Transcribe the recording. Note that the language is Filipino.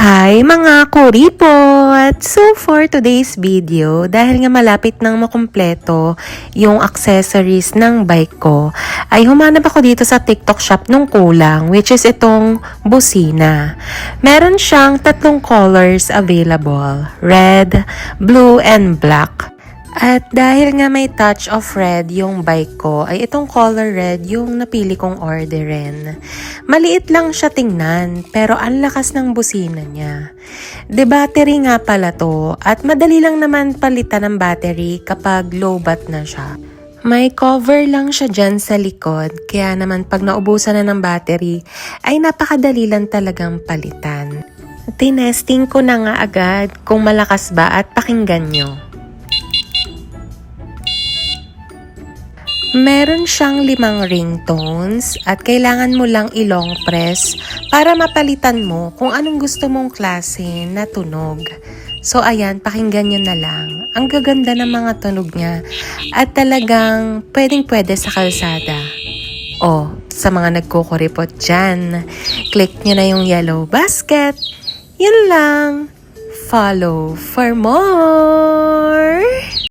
Hi mga kuripot! So for today's video, dahil nga malapit nang makumpleto yung accessories ng bike ko, ay humanap ako dito sa TikTok shop nung kulang, which is itong busina. Meron siyang tatlong colors available, red, blue, and black. At dahil nga may touch of red yung bike ko, ay itong color red yung napili kong orderin. Maliit lang siya tingnan, pero ang lakas ng busina niya. De battery nga pala to, at madali lang naman palitan ng battery kapag low bat na siya. May cover lang siya dyan sa likod, kaya naman pag naubusan na ng battery, ay napakadali lang talagang palitan. Tinesting ko na nga agad kung malakas ba at pakinggan nyo. Meron siyang 5 ringtones at kailangan mo lang i-long press para mapalitan mo kung anong gusto mong klase na tunog. So ayan, pakinggan nyo na lang. Ang gaganda ng mga tunog niya at talagang pwedeng-pwede sa kalsada. O, sa mga nagkukuripot dyan, click nyo na yung yellow basket. Yun lang. Follow for more!